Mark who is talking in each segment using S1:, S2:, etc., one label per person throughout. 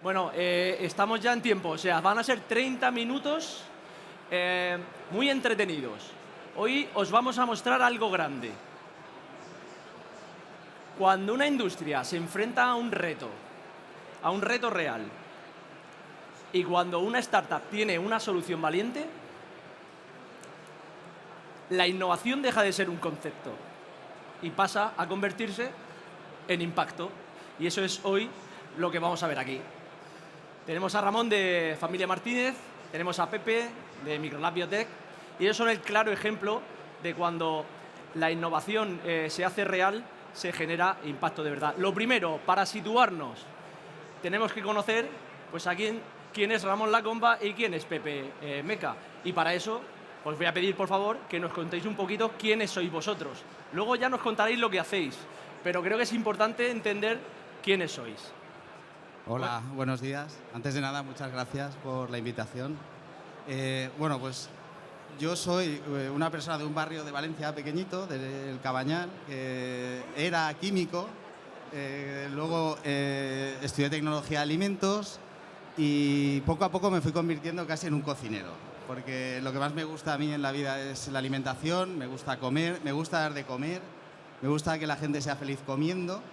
S1: Bueno, estamos ya en tiempo, o sea, van a ser 30 minutos muy entretenidos. Hoy os vamos a mostrar algo grande. Cuando una industria se enfrenta a un reto real, y cuando una startup tiene una solución valiente, la innovación deja de ser un concepto y pasa a convertirse en impacto. Y eso es hoy lo que vamos a ver aquí. Tenemos a Ramón de Familia Martínez, tenemos a Pepe de Microlab Biotech, y ellos son el claro ejemplo de cuando la innovación se hace real, se genera impacto de verdad. Lo primero, para situarnos, tenemos que conocer pues, quién es Ramón Lacomba y quién es Pepe Meca. Y para eso os voy a pedir, por favor, que nos contéis un poquito quiénes sois vosotros. Luego ya nos contaréis lo que hacéis, pero creo que es importante entender quiénes sois.
S2: Hola, buenos días. Antes de nada, muchas gracias por la invitación. Bueno, pues yo soy una persona de un barrio de Valencia pequeñito, del Cabañal, que era químico, luego estudié tecnología de alimentos y poco a poco me fui convirtiendo casi en un cocinero, porque lo que más me gusta a mí en la vida es la alimentación, me gusta comer, me gusta dar de comer, me gusta que la gente sea feliz comiendo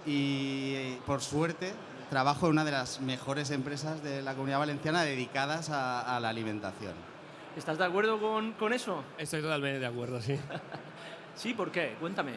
S2: y, por suerte, trabajo en una de las mejores empresas de la Comunidad Valenciana dedicadas a la alimentación.
S1: ¿Estás de acuerdo con eso?
S3: Estoy totalmente de acuerdo, sí.
S1: Sí, ¿por qué? Cuéntame.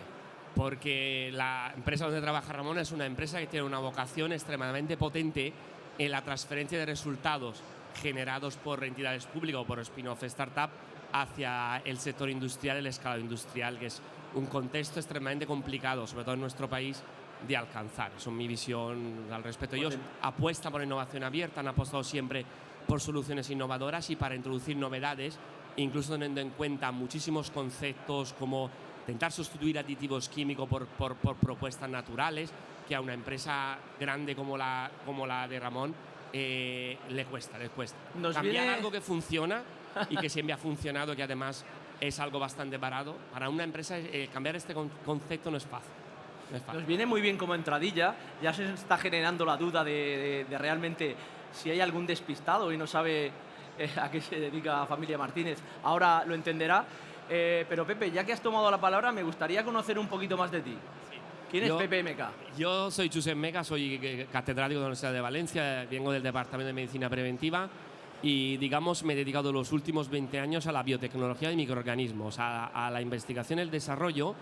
S3: Porque la empresa donde trabaja Ramón es una empresa que tiene una vocación extremadamente potente en la transferencia de resultados generados por entidades públicas o por spin-off startup hacia el sector industrial, el escalado industrial, que es un contexto extremadamente complicado, sobre todo en nuestro país, de alcanzar. Eso es mi visión al respecto. Ellos apuestan por innovación abierta, han apostado siempre por soluciones innovadoras y para introducir novedades, incluso teniendo en cuenta muchísimos conceptos como intentar sustituir aditivos químicos por propuestas naturales, que a una empresa grande como la de Ramón le cuesta. Cambiar algo que funciona y que siempre ha funcionado, que además es algo bastante barato, para una empresa cambiar este concepto no es fácil.
S1: Nos viene muy bien como entradilla, ya se está generando la duda de realmente si hay algún despistado y no sabe a qué se dedica Familia Martínez. Ahora lo entenderá. Pero Pepe, ya que has tomado la palabra, me gustaría conocer un poquito más de ti.
S3: Sí.
S1: ¿Quién es Pepe Meca?
S3: Yo soy Josep Meca, soy catedrático de la Universidad de Valencia, vengo del Departamento de Medicina Preventiva y, digamos, me he dedicado los últimos 20 años a la biotecnología de microorganismos, a la investigación y el desarrollo,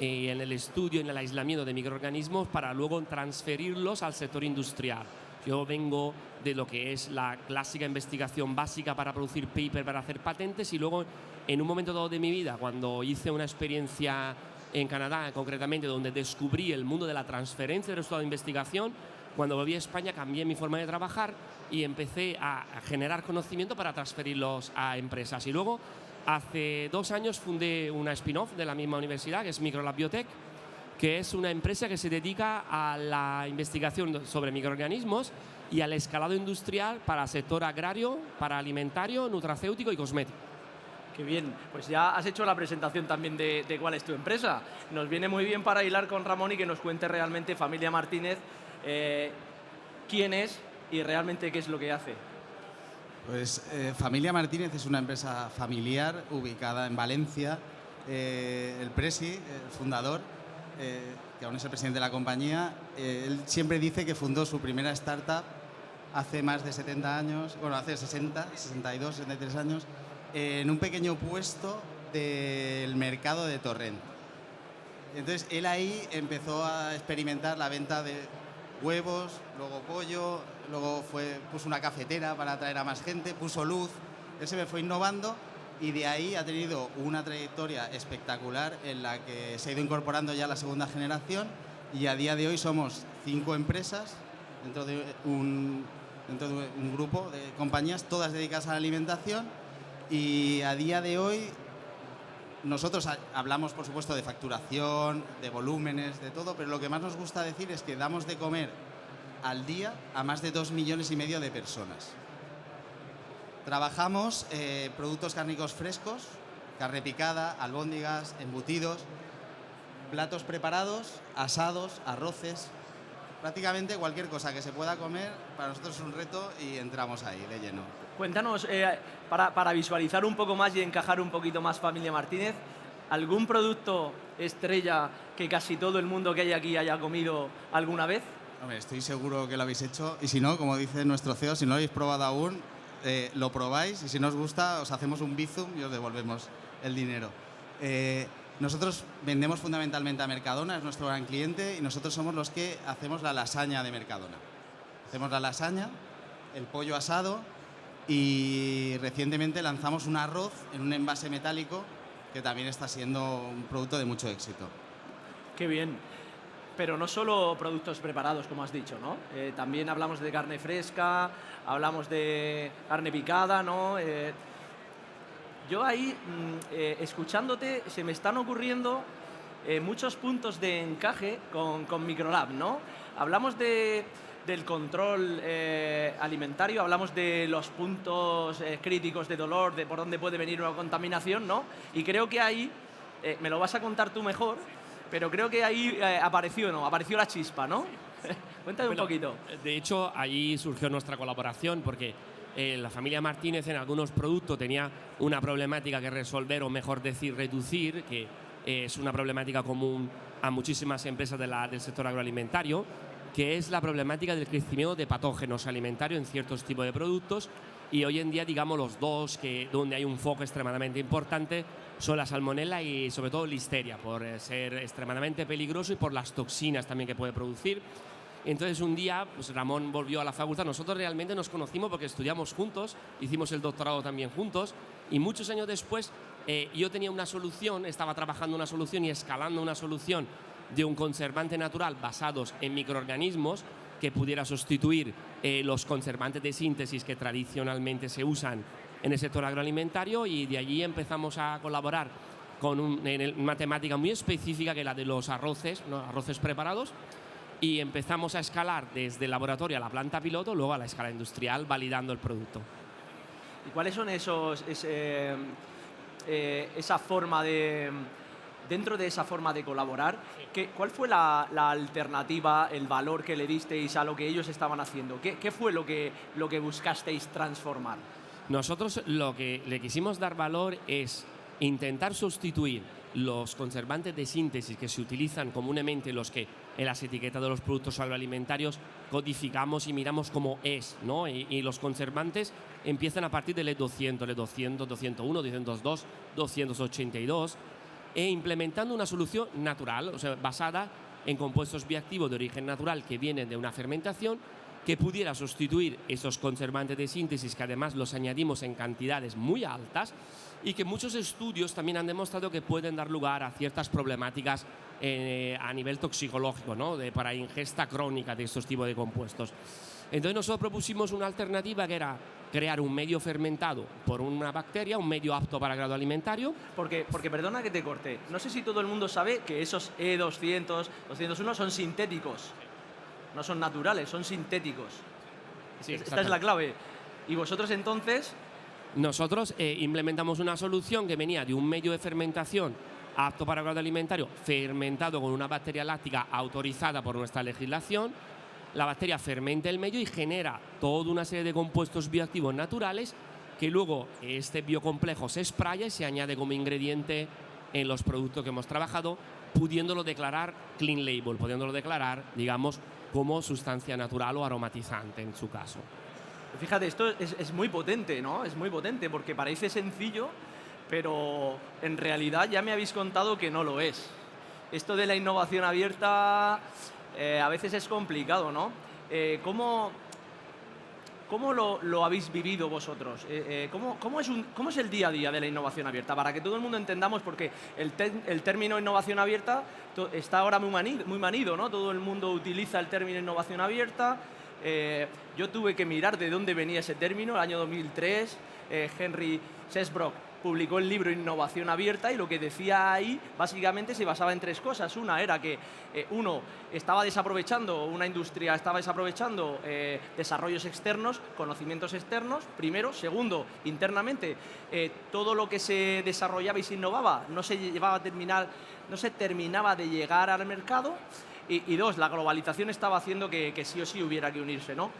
S3: en el estudio, en el aislamiento de microorganismos para luego transferirlos al sector industrial. Yo vengo de lo que es la clásica investigación básica para producir paper, para hacer patentes, y luego en un momento dado de mi vida, cuando hice una experiencia en Canadá, concretamente, donde descubrí el mundo de la transferencia de resultados de investigación, cuando volví a España cambié mi forma de trabajar y empecé a generar conocimiento para transferirlos a empresas. Y luego, hace 2 años, fundé una spin-off de la misma universidad, que es Microlab Biotech, que es una empresa que se dedica a la investigación sobre microorganismos y al escalado industrial para el sector agrario, para alimentario, nutracéutico y cosmético.
S1: Qué bien, pues ya has hecho la presentación también de cuál es tu empresa. Nos viene muy bien para hilar con Ramón y que nos cuente realmente Familia Martínez quién es y realmente qué es lo que hace.
S2: Pues Familia Martínez es una empresa familiar ubicada en Valencia. El presi, el fundador, que aún es el presidente de la compañía, él siempre dice que fundó su primera startup hace más de 70 años, bueno, hace 60, 62, 63 años, en un pequeño puesto del mercado de Torrent. Entonces, él ahí empezó a experimentar la venta de huevos, luego pollo, luego puso una cafetera para atraer a más gente, puso luz. Él se me fue innovando y de ahí ha tenido una trayectoria espectacular en la que se ha ido incorporando ya la segunda generación y a día de hoy somos 5 empresas dentro de un grupo de compañías, todas dedicadas a la alimentación, y a día de hoy nosotros hablamos, por supuesto, de facturación, de volúmenes, de todo, pero lo que más nos gusta decir es que damos de comer al día a más de 2,5 millones de personas. Trabajamos productos cárnicos frescos, carne picada, albóndigas, embutidos, platos preparados, asados, arroces. prácticamente cualquier cosa que se pueda comer, para nosotros es un reto y entramos ahí de lleno.
S1: Cuéntanos, para visualizar un poco más y encajar un poquito más Familia Martínez, ¿algún producto estrella que casi todo el mundo que hay aquí haya comido alguna vez?
S2: Hombre, estoy seguro que lo habéis hecho y si no, como dice nuestro CEO, si no lo habéis probado aún, lo probáis y si no os gusta os hacemos un bizum y os devolvemos el dinero. Nosotros vendemos fundamentalmente a Mercadona, es nuestro gran cliente y nosotros somos los que hacemos la lasaña de Mercadona. Hacemos la lasaña, el pollo asado y recientemente lanzamos un arroz en un envase metálico que también está siendo un producto de mucho éxito.
S1: Qué bien. Pero no solo productos preparados, como has dicho, ¿no? También hablamos de carne fresca, hablamos de carne picada, ¿no? Yo ahí, escuchándote, se me están ocurriendo muchos puntos de encaje con Microlab, ¿no? Hablamos del control alimentario, hablamos de los puntos críticos de dolor, de por dónde puede venir una contaminación, ¿no? Y creo que ahí, me lo vas a contar tú mejor, pero creo que ahí apareció la chispa, ¿no? Cuéntame un poquito.
S3: De hecho, allí surgió nuestra colaboración porque la familia Martínez en algunos productos tenía una problemática que resolver, o mejor decir, reducir, que es una problemática común a muchísimas empresas del sector agroalimentario, que es la problemática del crecimiento de patógenos alimentarios en ciertos tipos de productos. Y hoy en día, digamos, los dos donde hay un foco extremadamente importante son la salmonella y sobre todo listeria, por ser extremadamente peligroso y por las toxinas también que puede producir. Entonces un día pues Ramón volvió a la facultad, nosotros realmente nos conocimos porque estudiamos juntos, hicimos el doctorado también juntos y muchos años después yo tenía una solución, estaba trabajando una solución y escalando una solución de un conservante natural basados en microorganismos que pudiera sustituir los conservantes de síntesis que tradicionalmente se usan en el sector agroalimentario, y de allí empezamos a colaborar con una temática muy específica que es la de los arroces, ¿no? Arroces preparados, y empezamos a escalar desde el laboratorio a la planta piloto, luego a la escala industrial, validando el producto.
S1: ¿Y cuáles son esa forma de... Dentro de esa forma de colaborar, ¿cuál fue la alternativa, el valor que le disteis a lo que ellos estaban haciendo? ¿Qué fue lo que buscasteis transformar?
S3: Nosotros lo que le quisimos dar valor es intentar sustituir los conservantes de síntesis que se utilizan comúnmente, los que en las etiquetas de los productos agroalimentarios codificamos y miramos cómo es, ¿no? Y los conservantes empiezan a partir del E200, E200, 201, 202, 282, e implementando una solución natural, o sea, basada en compuestos bioactivos de origen natural que vienen de una fermentación, que pudiera sustituir esos conservantes de síntesis, que además los añadimos en cantidades muy altas y que muchos estudios también han demostrado que pueden dar lugar a ciertas problemáticas a nivel toxicológico, ¿no? Para ingesta crónica de estos tipos de compuestos. Entonces nosotros propusimos una alternativa que era crear un medio fermentado por una bacteria, un medio apto para grado alimentario.
S1: Porque perdona que te corte, no sé si todo el mundo sabe que esos E200, 201 son sintéticos. No son naturales, son sintéticos.
S3: Sí,
S1: esta es la clave. ¿Y vosotros entonces?
S3: Nosotros implementamos una solución que venía de un medio de fermentación apto para grado alimentario, fermentado con una bacteria láctica autorizada por nuestra legislación. La bacteria fermenta el medio y genera toda una serie de compuestos bioactivos naturales que luego este biocomplejo se spraya y se añade como ingrediente en los productos que hemos trabajado, pudiéndolo declarar clean label, pudiéndolo declarar, digamos, como sustancia natural o aromatizante en su caso.
S1: Fíjate, esto es muy potente, ¿no? Es muy potente porque parece sencillo, pero en realidad ya me habéis contado que no lo es. Esto de la innovación abierta a veces es complicado, ¿no? ¿Cómo lo habéis vivido vosotros? ¿Cómo es el día a día de la innovación abierta? Para que todo el mundo entendamos, porque el término innovación abierta está ahora muy manido, ¿no? Todo el mundo utiliza el término innovación abierta. Yo tuve que mirar de dónde venía ese término, el año 2003. Henry Sesbrock publicó el libro Innovación Abierta y lo que decía ahí básicamente se basaba en tres cosas. Una era que una industria estaba desaprovechando desarrollos externos, conocimientos externos, primero. Segundo, internamente, todo lo que se desarrollaba y se innovaba no se terminaba de llegar al mercado. Y dos, la globalización estaba haciendo que sí o sí hubiera que unirse, ¿no?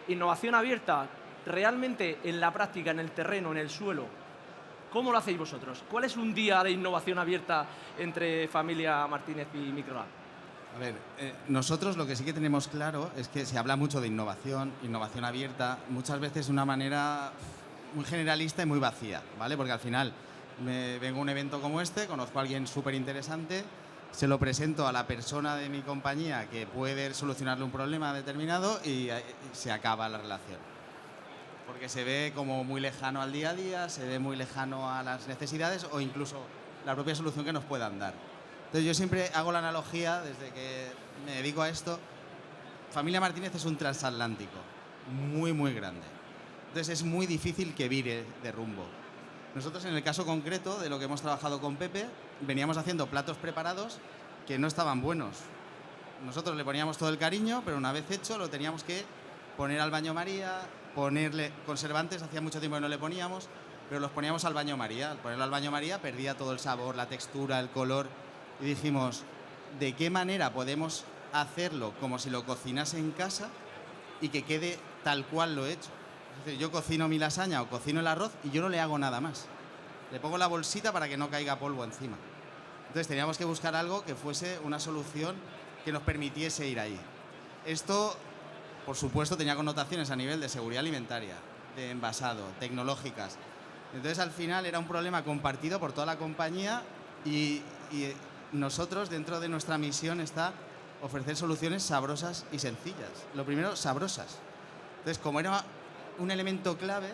S1: Innovación abierta, realmente en la práctica, en el terreno, en el suelo, ¿cómo lo hacéis vosotros? ¿Cuál es un día de innovación abierta entre Familia Martínez y Microlab?
S2: A ver, nosotros lo que sí que tenemos claro es que se habla mucho de innovación abierta, muchas veces de una manera muy generalista y muy vacía, ¿vale? Porque al final me vengo a un evento como este, conozco a alguien súper interesante, se lo presento a la persona de mi compañía que puede solucionarle un problema determinado y se acaba la relación. Porque se ve como muy lejano al día a día, se ve muy lejano a las necesidades o incluso la propia solución que nos puedan dar. Entonces yo siempre hago la analogía, desde que me dedico a esto, Familia Martínez es un transatlántico muy, muy grande. Entonces es muy difícil que vire de rumbo. Nosotros en el caso concreto de lo que hemos trabajado con Pepe, veníamos haciendo platos preparados que no estaban buenos. Nosotros le poníamos todo el cariño, pero una vez hecho lo teníamos que poner al baño María, ponerle conservantes, hacía mucho tiempo que no le poníamos, pero los poníamos al baño María. Al ponerlo al baño María perdía todo el sabor, la textura, el color. Y dijimos, ¿de qué manera podemos hacerlo como si lo cocinase en casa y que quede tal cual lo he hecho? Es decir, yo cocino mi lasaña o cocino el arroz y yo no le hago nada más. Le pongo la bolsita para que no caiga polvo encima. Entonces teníamos que buscar algo que fuese una solución que nos permitiese ir ahí. Esto, por supuesto, tenía connotaciones a nivel de seguridad alimentaria, de envasado, tecnológicas. Entonces al final era un problema compartido por toda la compañía y nosotros, dentro de nuestra misión, está ofrecer soluciones sabrosas y sencillas. Lo primero, sabrosas. Entonces, como era un elemento clave,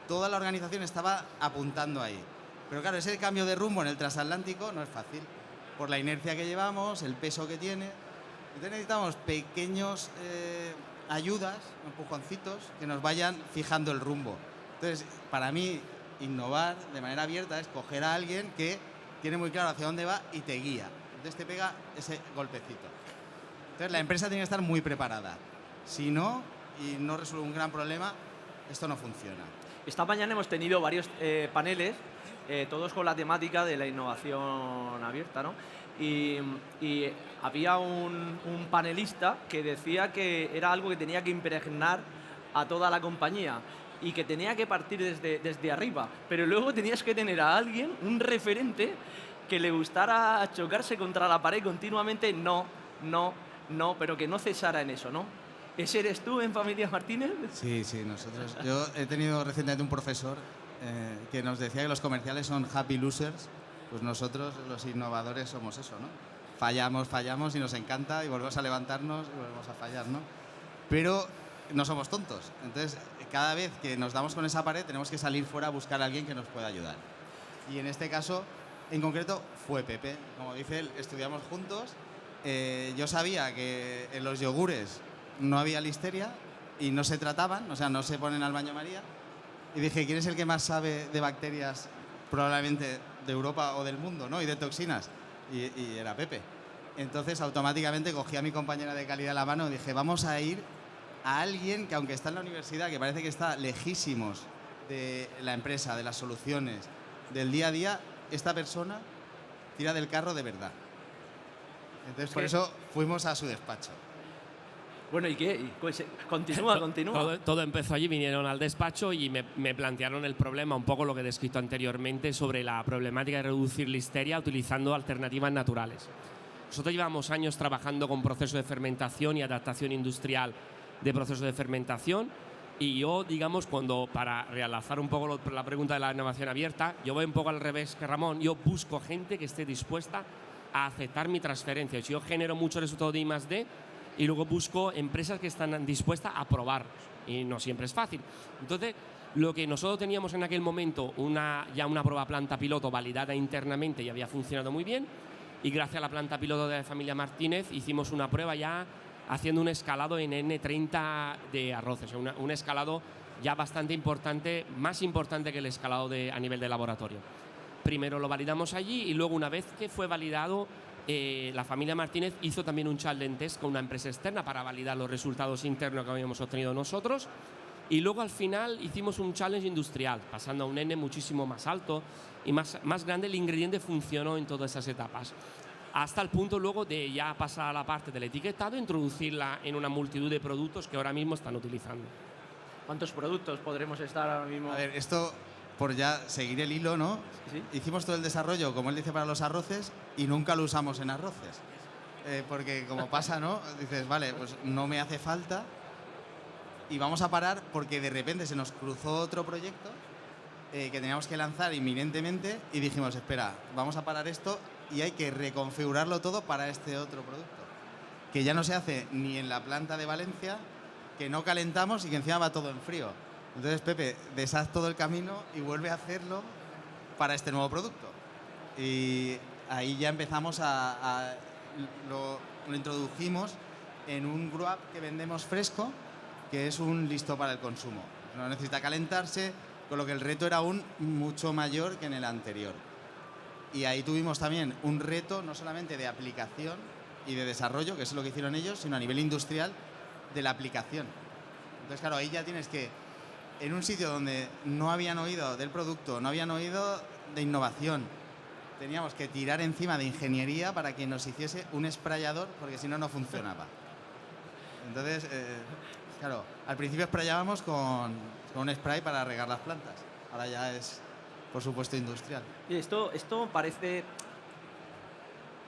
S2: toda la organización estaba apuntando ahí. Pero claro, ese cambio de rumbo en el transatlántico no es fácil, por la inercia que llevamos, el peso que tiene. Entonces necesitamos pequeños ayudas, empujoncitos, que nos vayan fijando el rumbo. Entonces, para mí, innovar de manera abierta es coger a alguien que tiene muy claro hacia dónde va y te guía. Entonces te pega ese golpecito. Entonces la empresa tiene que estar muy preparada. Si no, y no resuelve un gran problema, esto no funciona.
S1: Esta mañana hemos tenido varios paneles, todos con la temática de la innovación abierta, ¿no? Y había un panelista que decía que era algo que tenía que impregnar a toda la compañía y que tenía que partir desde arriba, pero luego tenías que tener a alguien, un referente, que le gustara chocarse contra la pared continuamente, no, pero que no cesara en eso, ¿no? ¿Ese eres tú en Familia Martínez?
S2: Sí, nosotros. Yo he tenido recientemente un profesor que nos decía que los comerciales son happy losers, pues nosotros los innovadores somos eso, ¿no? Fallamos y nos encanta y volvemos a levantarnos y volvemos a fallar, ¿no? Pero no somos tontos, entonces cada vez que nos damos con esa pared tenemos que salir fuera a buscar a alguien que nos pueda ayudar. Y en este caso, en concreto, fue Pepe. Como dice él, estudiamos juntos. Yo sabía que en los yogures no había listeria y no se trataban, o sea, no se ponen al baño María. Y dije, ¿quién es el que más sabe de bacterias probablemente de Europa o del mundo, ¿no? Y de toxinas? Y era Pepe. Entonces, automáticamente cogí a mi compañera de calidad a la mano y dije, vamos a ir a alguien que, aunque está en la universidad, que parece que está lejísimos de la empresa, de las soluciones, del día a día, esta persona tira del carro de verdad. Entonces, por eso fuimos a su despacho.
S1: Bueno, ¿y qué? Pues, continúa.
S3: Todo empezó allí, vinieron al despacho y me plantearon el problema, un poco lo que he descrito anteriormente, sobre la problemática de reducir listeria utilizando alternativas naturales. Nosotros llevamos años trabajando con procesos de fermentación y adaptación industrial de procesos de fermentación, y yo, digamos, para realzar un poco la pregunta de la innovación abierta, yo voy un poco al revés que Ramón. Yo busco gente que esté dispuesta a aceptar mi transferencia. Yo genero mucho resultado de I+D y luego busco empresas que están dispuestas a probarlos, y no siempre es fácil. Entonces, lo que nosotros teníamos en aquel momento, ya una prueba planta piloto validada internamente y había funcionado muy bien, y gracias a la planta piloto de Familia Martínez hicimos una prueba ya haciendo un escalado en N30 de arroces, un escalado ya bastante importante, más importante que el escalado a nivel de laboratorio. Primero lo validamos allí y luego, una vez que fue validado, la Familia Martínez hizo también un challenge test con una empresa externa para validar los resultados internos que habíamos obtenido nosotros, y luego al final hicimos un challenge industrial, pasando a un N muchísimo más alto y más grande. El ingrediente funcionó en todas esas etapas. hasta el punto luego de ya pasar a la parte del etiquetado e introducirla en una multitud de productos que ahora mismo están utilizando.
S1: ¿Cuántos productos podremos estar ahora mismo?
S2: A ver, esto, por ya seguir el hilo, ¿no?
S1: Sí.
S2: Hicimos todo el desarrollo, como él dice, para los arroces y nunca lo usamos en arroces. Porque como pasa, ¿no? Dices, vale, pues no me hace falta y vamos a parar porque de repente se nos cruzó otro proyecto que teníamos que lanzar inminentemente y dijimos, espera, vamos a parar esto y hay que reconfigurarlo todo para este otro producto. Que ya no se hace ni en la planta de Valencia, que no calentamos y que encima va todo en frío. Entonces, Pepe, deshaz todo el camino y vuelve a hacerlo para este nuevo producto. Y ahí ya empezamos lo introdujimos en un brew up que vendemos fresco, que es un listo para el consumo. No necesita calentarse, con lo que el reto era aún mucho mayor que en el anterior. Y ahí tuvimos también un reto no solamente de aplicación y de desarrollo, que es lo que hicieron ellos, sino a nivel industrial de la aplicación. Entonces, claro, ahí ya tienes que, en un sitio donde no habían oído del producto, no habían oído de innovación, teníamos que tirar encima de ingeniería para que nos hiciese un sprayador, porque si no, no funcionaba. Entonces, claro, al principio sprayábamos con un spray para regar las plantas. Ahora ya es, por supuesto, industrial.
S1: Y esto parece,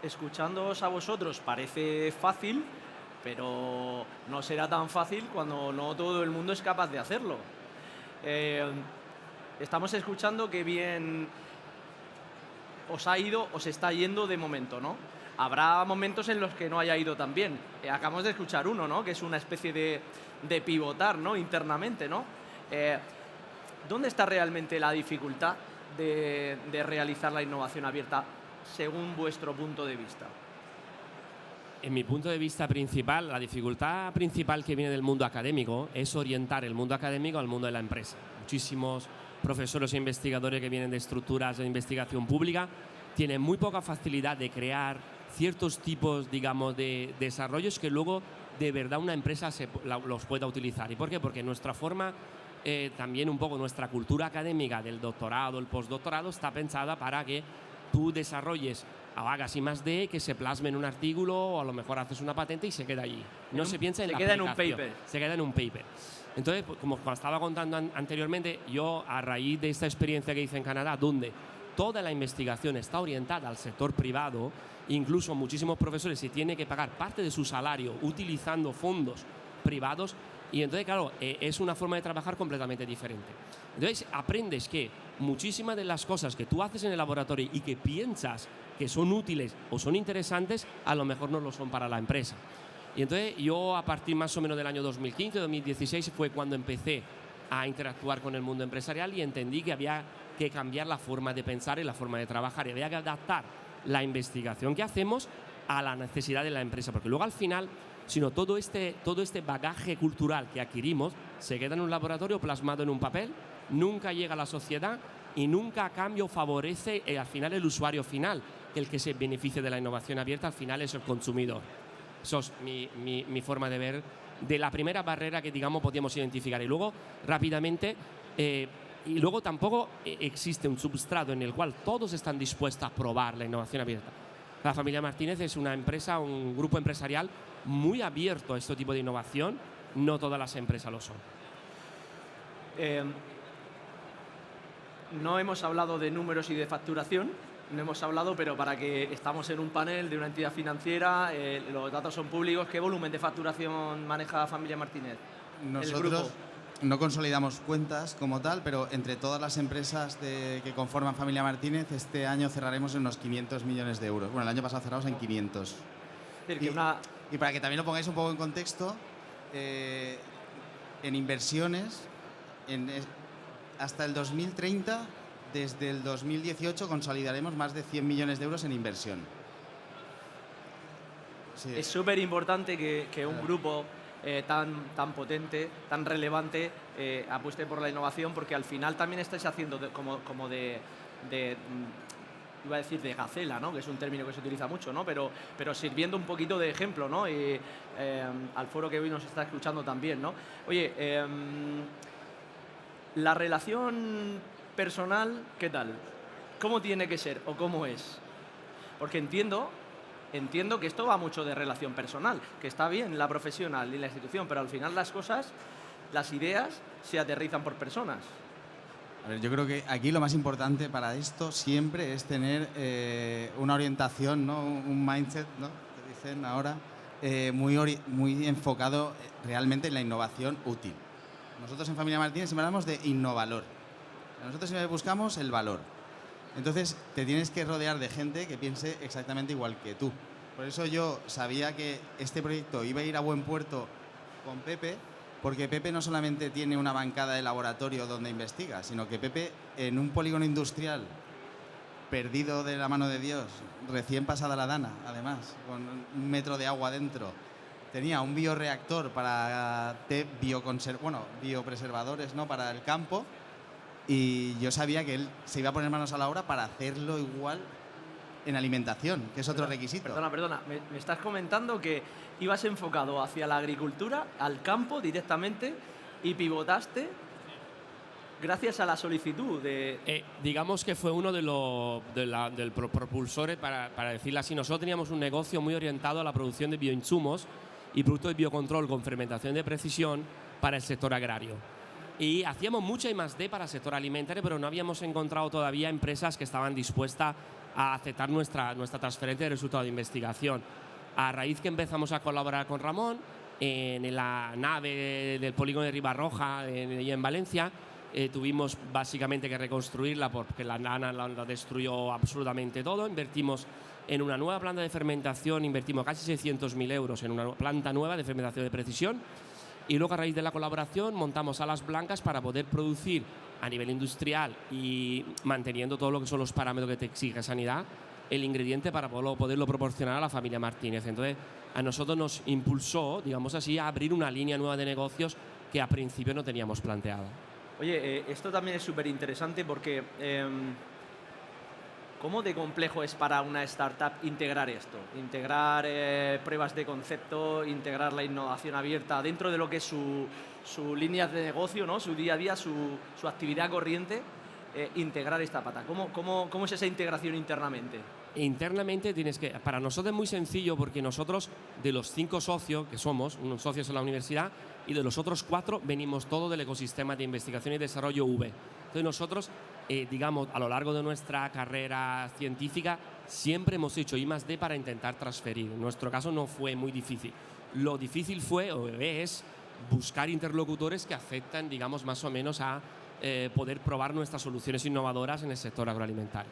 S1: escuchándoos a vosotros, parece fácil, pero no será tan fácil cuando no todo el mundo es capaz de hacerlo. Estamos escuchando que bien os está yendo de momento, ¿no? Habrá momentos en los que no haya ido tan bien. Acabamos de escuchar uno, ¿no? Que es una especie de pivotar, ¿no? Internamente, ¿no? ¿Dónde está realmente la dificultad de realizar la innovación abierta según vuestro punto de vista?
S3: En mi punto de vista principal, la dificultad principal que viene del mundo académico es orientar el mundo académico al mundo de la empresa. Muchísimos profesores e investigadores que vienen de estructuras de investigación pública tienen muy poca facilidad de crear ciertos tipos, digamos, de desarrollos que luego de verdad una empresa los pueda utilizar. ¿Y por qué? Porque nuestra forma, también un poco nuestra cultura académica del doctorado, el postdoctorado, está pensada para que tú desarrolles o hagas I+D, que se plasme en un artículo o a lo mejor haces una patente y se queda allí. No se piensa en la aplicación.
S1: Se queda en un paper.
S3: Se queda en un paper. Entonces, como estaba contando anteriormente, yo a raíz de esta experiencia que hice en Canadá, donde toda la investigación está orientada al sector privado, incluso muchísimos profesores se tienen que pagar parte de su salario utilizando fondos privados, y entonces, claro, es una forma de trabajar completamente diferente. Entonces, aprendes que muchísimas de las cosas que tú haces en el laboratorio y que piensas que son útiles o son interesantes, a lo mejor no lo son para la empresa. Y entonces yo a partir más o menos del año 2015-2016 fue cuando empecé a interactuar con el mundo empresarial y entendí que había que cambiar la forma de pensar y la forma de trabajar y había que adaptar la investigación que hacemos a la necesidad de la empresa, porque luego al final, sino todo este bagaje cultural que adquirimos se queda en un laboratorio plasmado en un papel, nunca llega a la sociedad y nunca a cambio favorece al final el usuario final, que el que se beneficie de la innovación abierta al final es el consumidor. Eso es mi forma de ver de la primera barrera que, digamos, podíamos identificar. Y luego, rápidamente, y luego tampoco existe un substrato en el cual todos están dispuestos a probar la innovación abierta. La familia Martínez es una empresa, un grupo empresarial muy abierto a este tipo de innovación. No todas las empresas lo son.
S1: No hemos hablado de números y de facturación, no hemos hablado, pero para que estamos en un panel de una entidad financiera, los datos son públicos. ¿Qué volumen de facturación maneja Familia Martínez?
S2: Nosotros no consolidamos cuentas como tal, pero entre todas las empresas que conforman Familia Martínez, este año cerraremos en unos 500 millones de euros. Bueno, el año pasado cerramos en 500. Y para que también lo pongáis un poco en contexto, en inversiones, hasta el 2030, desde el 2018, consolidaremos más de 100 millones de euros en inversión. Sí.
S1: Es súper importante que un grupo tan potente, tan relevante, apueste por la innovación, porque al final también estáis haciendo como de iba a decir de gacela, ¿no? Que es un término que se utiliza mucho, ¿no? Pero sirviendo un poquito de ejemplo, ¿no? Y al foro que hoy nos está escuchando también, ¿no? Oye, la relación personal, ¿qué tal? ¿Cómo tiene que ser o cómo es? Porque entiendo entiendo que esto va mucho de relación personal, que está bien la profesional y la institución, pero al final las cosas, las ideas, se aterrizan por personas.
S2: A ver, yo creo que aquí lo más importante para esto siempre es tener una orientación, ¿no? Un mindset, ¿no? Que dicen ahora, muy enfocado realmente en la innovación útil. Nosotros en Familia Martínez siempre hablamos de innovalor. Nosotros siempre buscamos el valor. Entonces te tienes que rodear de gente que piense exactamente igual que tú. Por eso yo sabía que este proyecto iba a ir a buen puerto con Pepe, porque Pepe no solamente tiene una bancada de laboratorio donde investiga, sino que Pepe en un polígono industrial perdido de la mano de Dios, recién pasada la dana, además, con 1 metro de agua dentro, tenía un bioreactor para biopreservadores, ¿no? Para el campo, y yo sabía que él se iba a poner manos a la obra para hacerlo igual en alimentación, que es otro requisito.
S1: Perdona, me estás comentando que ibas enfocado hacia la agricultura, al campo directamente, y pivotaste gracias a la solicitud de...
S3: digamos que fue uno del propulsores, para decirlo así. Nosotros teníamos un negocio muy orientado a la producción de bioinsumos y productos de biocontrol con fermentación de precisión para el sector agrario. Y hacíamos mucha I+D para el sector alimentario, pero no habíamos encontrado todavía empresas que estaban dispuestas a aceptar nuestra transferencia de resultados de investigación. A raíz que empezamos a colaborar con Ramón en la nave del polígono de Ribarroja en Valencia, tuvimos básicamente que reconstruirla porque la nana la destruyó absolutamente todo. Invertimos en una nueva planta de fermentación, invertimos casi 600.000 euros en una planta nueva de fermentación de precisión. Y luego, a raíz de la colaboración, montamos salas blancas para poder producir a nivel industrial y manteniendo todo lo que son los parámetros que te exige sanidad, el ingrediente para poderlo proporcionar a la familia Martínez. Entonces, a nosotros nos impulsó, digamos así, a abrir una línea nueva de negocios que a principio no teníamos planteada.
S1: Oye, esto también es súper interesante porque ¿cómo de complejo es para una startup integrar esto? Integrar pruebas de concepto, integrar la innovación abierta dentro de lo que es su línea de negocio, ¿no? Su día a día, su actividad corriente, integrar esta pata. ¿Cómo es esa integración internamente?
S3: Internamente para nosotros es muy sencillo porque nosotros, de los 5 socios que somos, unos socios en la universidad, y de los otros 4 venimos todos del ecosistema de investigación y desarrollo V. Entonces nosotros, digamos, a lo largo de nuestra carrera científica, siempre hemos hecho I+D para intentar transferir. En nuestro caso no fue muy difícil. Lo difícil fue, o es, buscar interlocutores que aceptan, digamos, más o menos a poder probar nuestras soluciones innovadoras en el sector agroalimentario.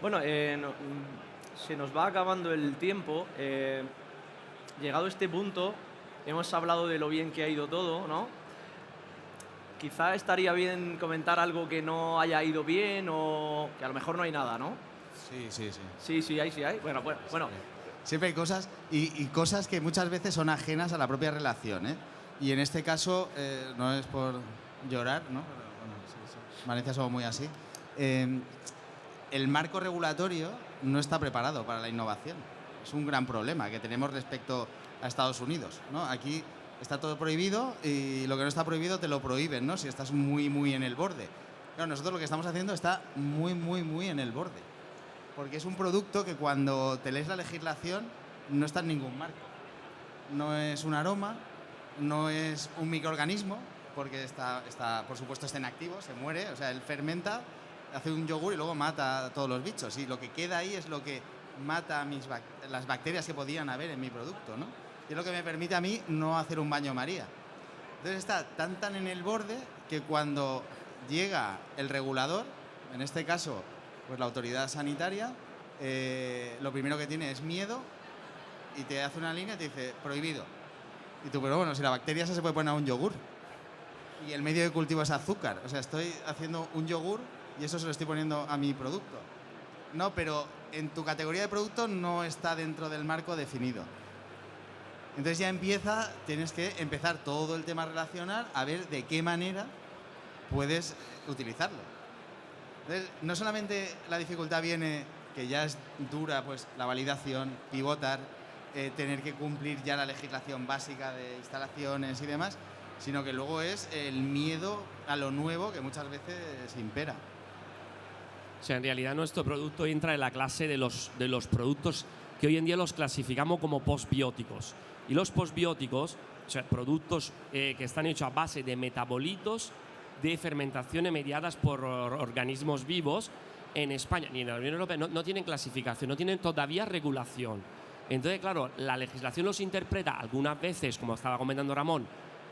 S1: Bueno, se nos va acabando el tiempo. Llegado a este punto, hemos hablado de lo bien que ha ido todo, ¿no? Quizá estaría bien comentar algo que no haya ido bien o que a lo mejor no hay nada, ¿no?
S2: Sí.
S1: Sí hay. Bueno.
S2: Siempre hay cosas y cosas que muchas veces son ajenas a la propia relación, ¿eh? Y en este caso, no es por llorar, ¿no? Pero, bueno, sí. Valencia somos muy así. El marco regulatorio no está preparado para la innovación. Es un gran problema que tenemos respecto a Estados Unidos, ¿no? Aquí está todo prohibido y lo que no está prohibido te lo prohíben, ¿no? Si estás muy en el borde. Claro, nosotros lo que estamos haciendo está muy en el borde. Porque es un producto que cuando te lees la legislación no está en ningún marco. No es un aroma, no es un microorganismo, porque por supuesto está inactivo, se muere, o sea, él fermenta, hace un yogur y luego mata a todos los bichos. Y lo que queda ahí es lo que mata las bacterias que podían haber en mi producto, ¿no? Y es lo que me permite a mí no hacer un baño María. Entonces está tan en el borde que cuando llega el regulador, en este caso pues la autoridad sanitaria, lo primero que tiene es miedo y te hace una línea y te dice prohibido. Y tú, pero bueno, si la bacteria esa se puede poner a un yogur y el medio de cultivo es azúcar, o sea, estoy haciendo un yogur y eso se lo estoy poniendo a mi producto. No, pero en tu categoría de producto no está dentro del marco definido. Entonces ya tienes que empezar todo el tema relacional a ver de qué manera puedes utilizarlo. Entonces, no solamente la dificultad viene, que ya es dura, pues la validación, pivotar, tener que cumplir ya la legislación básica de instalaciones y demás, sino que luego es el miedo a lo nuevo que muchas veces impera.
S3: O sea, en realidad nuestro producto entra en la clase de los productos que hoy en día los clasificamos como postbióticos. Y los postbióticos, o sea, productos que están hechos a base de metabolitos de fermentaciones mediadas por organismos vivos, en España ni en la Unión Europea no tienen clasificación, no tienen todavía regulación. Entonces, claro, la legislación los interpreta algunas veces, como estaba comentando Ramón,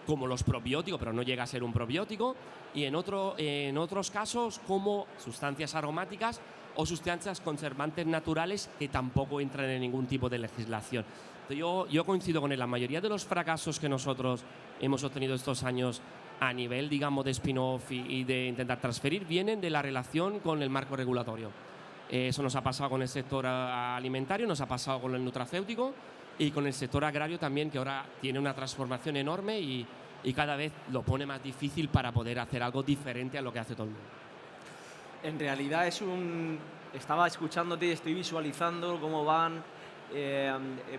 S3: como los probióticos, pero no llega a ser un probiótico, y en otros casos como sustancias aromáticas o sustancias conservantes naturales que tampoco entran en ningún tipo de legislación. Entonces, yo coincido con él. La mayoría de los fracasos que nosotros hemos obtenido estos años a nivel, digamos, de spin-off y de intentar transferir, vienen de la relación con el marco regulatorio. Eso nos ha pasado con el sector alimentario, nos ha pasado con el nutracéutico y con el sector agrario también, que ahora tiene una transformación enorme y cada vez lo pone más difícil para poder hacer algo diferente a lo que hace todo el mundo.
S1: En realidad estaba escuchándote y estoy visualizando cómo van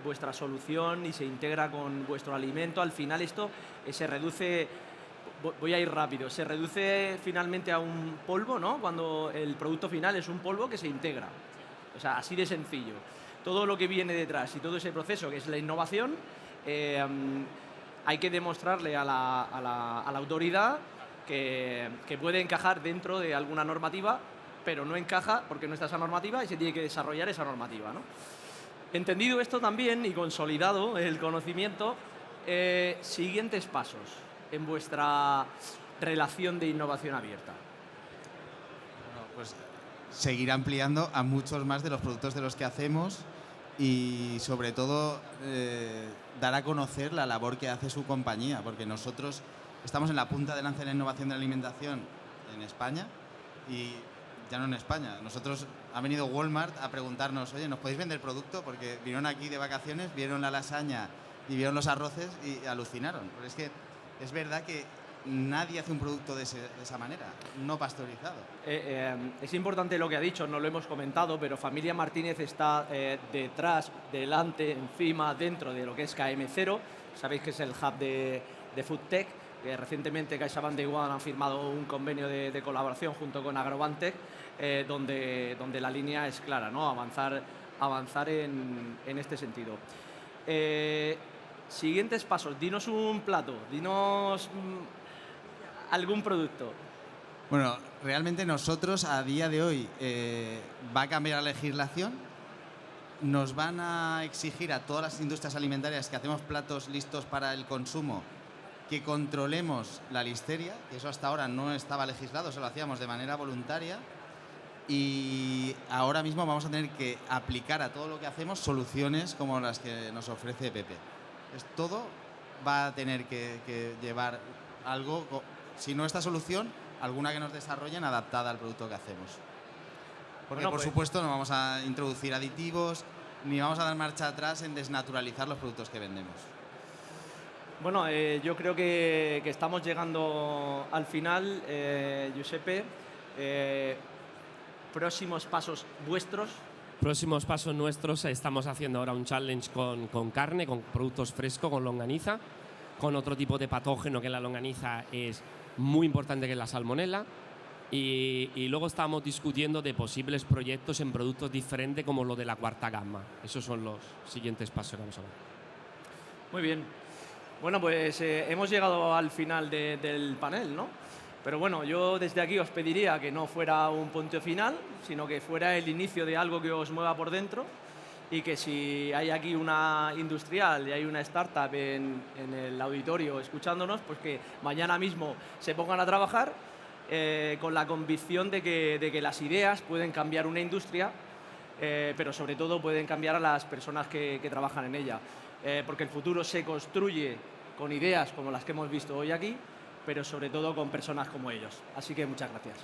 S1: vuestra solución y se integra con vuestro alimento. Al final esto se reduce, voy a ir rápido, se reduce finalmente a un polvo, ¿no? Cuando el producto final es un polvo que se integra. O sea, así de sencillo. Todo lo que viene detrás y todo ese proceso que es la innovación, hay que demostrarle a la autoridad que puede encajar dentro de alguna normativa, pero no encaja porque no está esa normativa y se tiene que desarrollar esa normativa, ¿no? Entendido esto también y consolidado el conocimiento, siguientes pasos en vuestra relación de innovación abierta.
S2: Bueno, pues seguir ampliando a muchos más de los productos de los que hacemos y sobre todo dar a conocer la labor que hace su compañía, porque nosotros estamos en la punta de lanza de la innovación de la alimentación en España y ya no en España. Nosotros ha venido Walmart a preguntarnos, oye, ¿nos podéis vender producto? Porque vinieron aquí de vacaciones, vieron la lasaña y vieron los arroces y alucinaron. Porque es que es verdad que nadie hace un producto de esa manera, no pasteurizado.
S1: Es importante lo que ha dicho, no lo hemos comentado, pero Familia Martínez está detrás, delante, encima, dentro de lo que es KM0. Sabéis que es el hub de FoodTech, que recientemente CaixaBank de Igual han firmado un convenio de colaboración junto con Agrobantec, donde la línea es clara, ¿no? Avanzar en este sentido. Siguientes pasos, dinos un plato, dinos algún producto.
S2: Bueno, realmente nosotros a día de hoy va a cambiar la legislación, nos van a exigir a todas las industrias alimentarias que hacemos platos listos para el consumo que controlemos la listeria, que eso hasta ahora no estaba legislado, se lo hacíamos de manera voluntaria y ahora mismo vamos a tener que aplicar a todo lo que hacemos soluciones como las que nos ofrece Pepe. Todo va a tener que llevar algo, si no esta solución, alguna que nos desarrollen adaptada al producto que hacemos. Porque por supuesto no vamos a introducir aditivos ni vamos a dar marcha atrás en desnaturalizar los productos que vendemos.
S1: Bueno, yo creo que estamos llegando al final, Giuseppe. Próximos pasos vuestros.
S3: Próximos pasos nuestros, estamos haciendo ahora un challenge con carne, con productos frescos, con longaniza, con otro tipo de patógeno que en la longaniza es muy importante, que es la salmonela. Y luego estamos discutiendo de posibles proyectos en productos diferentes como lo de la cuarta gama. Esos son los siguientes pasos que vamos a ver.
S1: Muy bien. Bueno, pues hemos llegado al final del panel, ¿no? Pero bueno, yo desde aquí os pediría que no fuera un punto final, sino que fuera el inicio de algo que os mueva por dentro y que si hay aquí una industrial y hay una startup en el auditorio escuchándonos, pues que mañana mismo se pongan a trabajar con la convicción de que las ideas pueden cambiar una industria, pero sobre todo pueden cambiar a las personas que trabajan en ella. Porque el futuro se construye con ideas como las que hemos visto hoy aquí, pero sobre todo con personas como ellos. Así que muchas gracias.